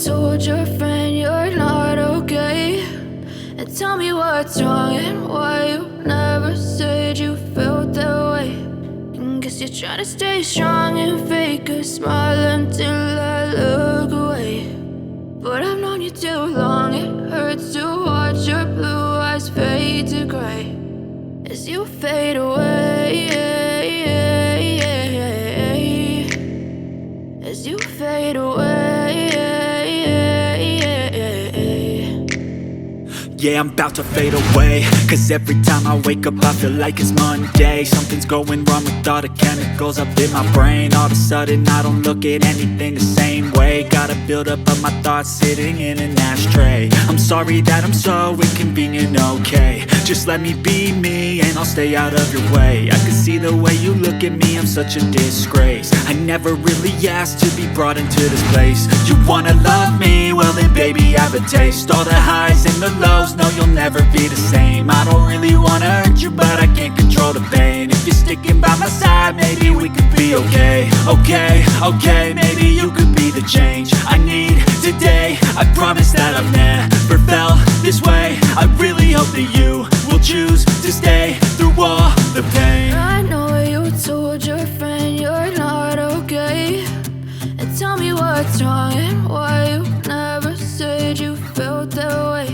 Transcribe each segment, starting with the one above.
told your friend you're not okay, and tell me what's wrong and why you never said you felt that way. And guess you're trying to stay strong and fake a smile until I look away. But I've known you too long, it hurts to watch your blue eyes fade to gray as you fade away, as you fade away. Yeah, I'm about to fade away, cause every time I wake up I feel like it's Monday. Something's going wrong with all the chemicals up in my brain. All of a sudden I don't look at anything the same way. Gotta build up of my thoughts sitting in an ashtray. I'm sorry that I'm so inconvenient, okay. Just let me be me and I'll stay out of your way. I can see the way you look at me, I'm such a disgrace. I never really asked to be brought into this place. You wanna love me? Well then baby I have a taste. All the highs and the lows, no you'll never be the same. I don't really wanna hurt you but I can't control the pain. If you're sticking by my side maybe we could be okay. Okay, maybe you could be the change I need today. I promise that I've never felt this way. I really hope that you will choose to stay through all the pain. I know you told your friend you're not okay, and tell me what's wrong and why you never said you felt that way.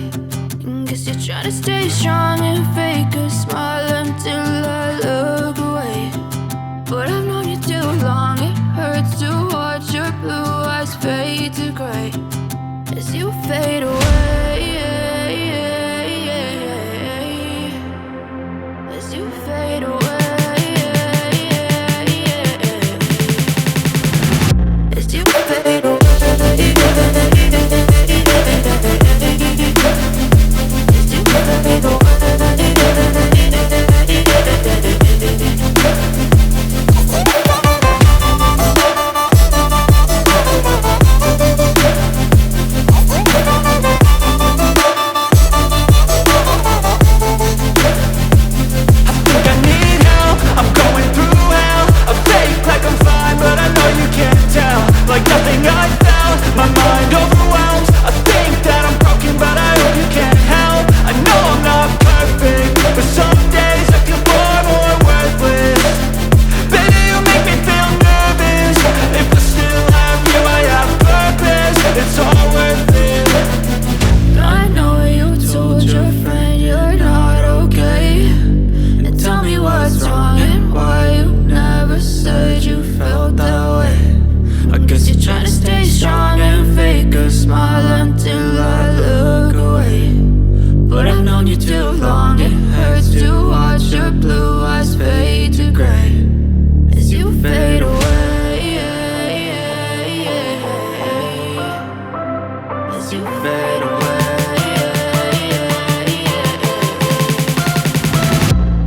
And guess you're trying to stay strong and fake a smile until I look away. But I've known you too long, it hurts to watch your blue eyes fade to gray as you fade away, as you fade away, as you fade away. Like nothing I felt, my mind overwhelmed. I think that I'm broken but I hope you can't help. I know I'm not perfect, but some days I feel far more worthless. Baby, you make me feel nervous. If I still have you, I have purpose. It's all worth it. I know you told your friend you're not okay, and tell me what's wrong and why you never said you felt that way. I guess you're trying to stay strong and fake a smile until I look away. But I've known you too long, it hurts to watch your blue eyes fade to gray as you fade away, as you fade away,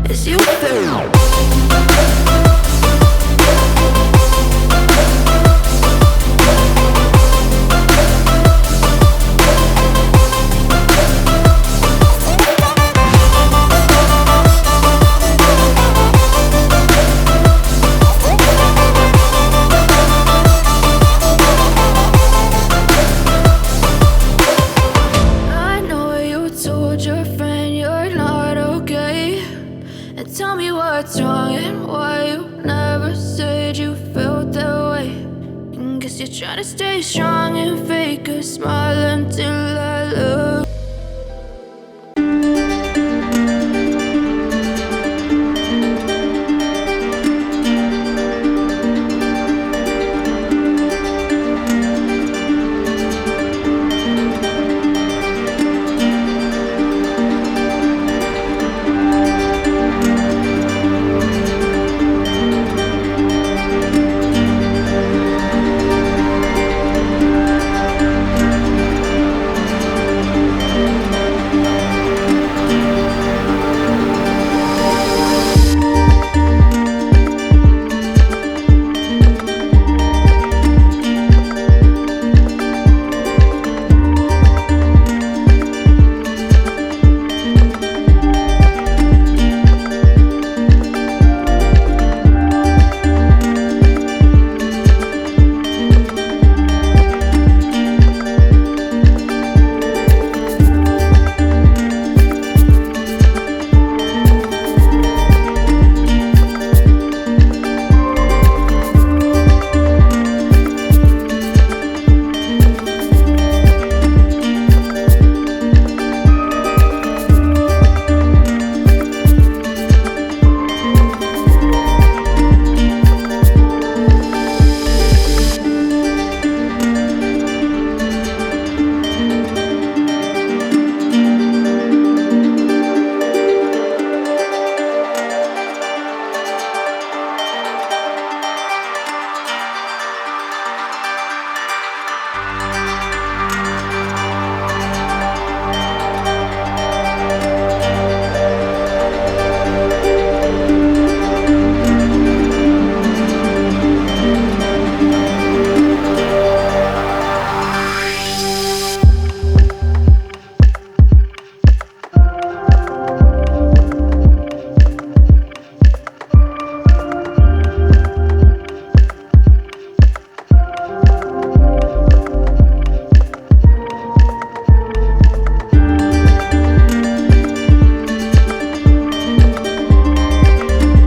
as you fade away. Your friend you're not okay, and tell me what's wrong and why you never said you felt that way. And guess you're trying to stay strong and fake a smile until I look